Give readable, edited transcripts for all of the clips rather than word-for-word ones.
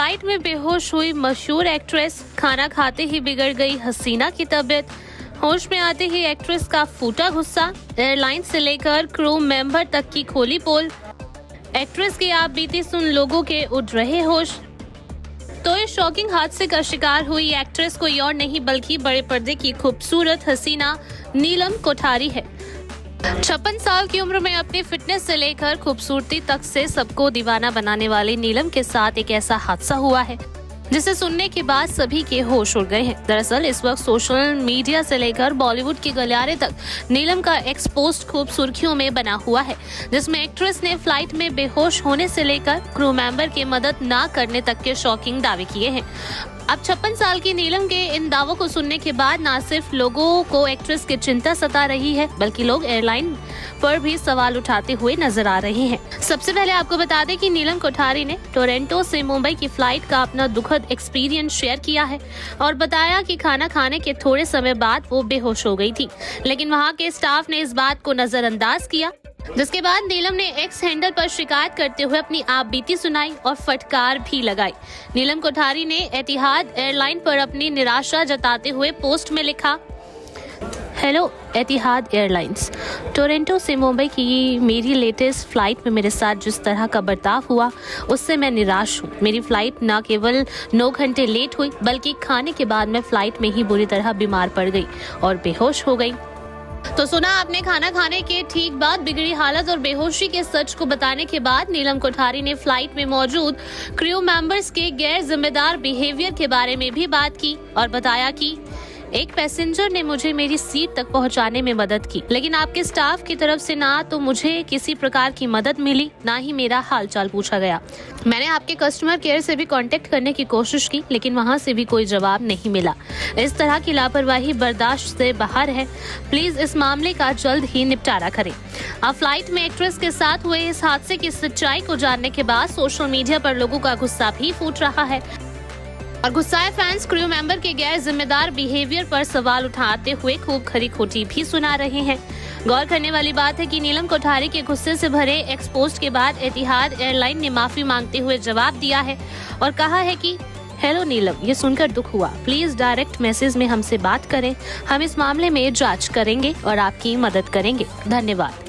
Flight में बेहोश हुई मशहूर एक्ट्रेस, खाना खाते ही बिगड़ गई हसीना की तबीयत, होश में आते ही एक्ट्रेस का फूटा गुस्सा, एयरलाइन से लेकर क्रू मेंबर तक की खोली पोल, एक्ट्रेस की आप बीती सुन लोगों के उड़ रहे होश। तो इस शॉकिंग हादसे का शिकार हुई एक्ट्रेस कोई और नहीं बल्कि बड़े पर्दे की खूबसूरत हसीना नीलम कोठारी है। 56 साल की उम्र में अपनी फिटनेस से लेकर खूबसूरती तक से सबको दीवाना बनाने वाली नीलम के साथ एक ऐसा हादसा हुआ है जिसे सुनने के बाद सभी के होश उड़ गए हैं। दरअसल इस वक्त सोशल मीडिया से लेकर बॉलीवुड के गलियारे तक नीलम का एक्स पोस्ट खूब सुर्खियों में बना हुआ है, जिसमें एक्ट्रेस ने फ्लाइट में बेहोश होने से लेकर क्रू मेंबर की मदद ना करने तक के शॉकिंग दावे किए हैं। अब 56 साल की नीलम के इन दावों को सुनने के बाद न सिर्फ लोगों को एक्ट्रेस की चिंता सता रही है, बल्कि लोग एयरलाइन पर भी सवाल उठाते हुए नजर आ रहे हैं। सबसे पहले आपको बता दें कि नीलम कोठारी ने टोरंटो से मुंबई की फ्लाइट का अपना दुखद एक्सपीरियंस शेयर किया है और बताया कि खाना खाने के थोड़े समय बाद वो बेहोश हो गई थी, लेकिन वहाँ के स्टाफ ने इस बात को नजरअंदाज किया, जिसके बाद नीलम ने एक्स हैंडल पर शिकायत करते हुए अपनी आपबीती सुनाई और फटकार भी लगाई। नीलम कोठारी ने एतिहाद एयरलाइन पर अपनी निराशा जताते हुए पोस्ट में लिखा, हेलो एतिहाद एयरलाइंस, टोरंटो से मुंबई की मेरी लेटेस्ट फ्लाइट में मेरे साथ जिस तरह का बर्ताव हुआ उससे मैं निराश हूँ। मेरी फ्लाइट न केवल 9 घंटे लेट हुई बल्कि खाने के बाद मैं फ्लाइट में ही बुरी तरह बीमार पड़ गई और बेहोश हो गई। तो सुना आपने, खाना खाने के ठीक बाद बिगड़ी हालत और बेहोशी के सच को बताने के बाद नीलम कोठारी ने फ्लाइट में मौजूद क्रू मेंबर्स के गैर जिम्मेदार बिहेवियर के बारे में भी बात की और बताया कि एक पैसेंजर ने मुझे मेरी सीट तक पहुंचाने में मदद की, लेकिन आपके स्टाफ की तरफ से ना तो मुझे किसी प्रकार की मदद मिली, ना ही मेरा हालचाल पूछा गया। मैंने आपके कस्टमर केयर से भी कांटेक्ट करने की कोशिश की, लेकिन वहां से भी कोई जवाब नहीं मिला। इस तरह की लापरवाही बर्दाश्त से बाहर है। प्लीज इस मामले का जल्द ही निपटारा करें। अब फ्लाइट में एक्ट्रेस के साथ हुए इस हादसे की सच्चाई को जानने के बाद सोशल मीडिया पर लोगों का गुस्सा भी फूट रहा है और गुस्साए फैंस क्रू मेंबर के गैर जिम्मेदार बिहेवियर पर सवाल उठाते हुए खूब खरी खोटी भी सुना रहे हैं। गौर करने वाली बात है कि नीलम कोठारी के गुस्से से भरे एक्स पोस्ट के बाद एतिहाद एयरलाइन ने माफी मांगते हुए जवाब दिया है और कहा है कि हेलो नीलम, ये सुनकर दुख हुआ। प्लीज डायरेक्ट मैसेज में हमसे बात करें, हम इस मामले में जांच करेंगे और आपकी मदद करेंगे। धन्यवाद।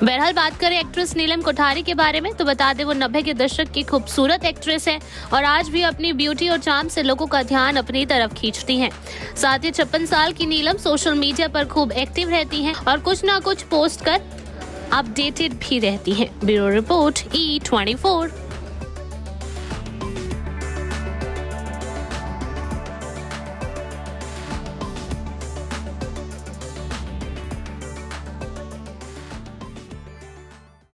बहरहाल बात करें एक्ट्रेस नीलम कोठारी के बारे में तो बता दें वो 90 के दशक की खूबसूरत एक्ट्रेस है और आज भी अपनी ब्यूटी और चार्म से लोगों का ध्यान अपनी तरफ खींचती हैं। साथ ही 56 साल की नीलम सोशल मीडिया पर खूब एक्टिव रहती हैं और कुछ ना कुछ पोस्ट कर अपडेटेड भी रहती हैं। Bureau report E24।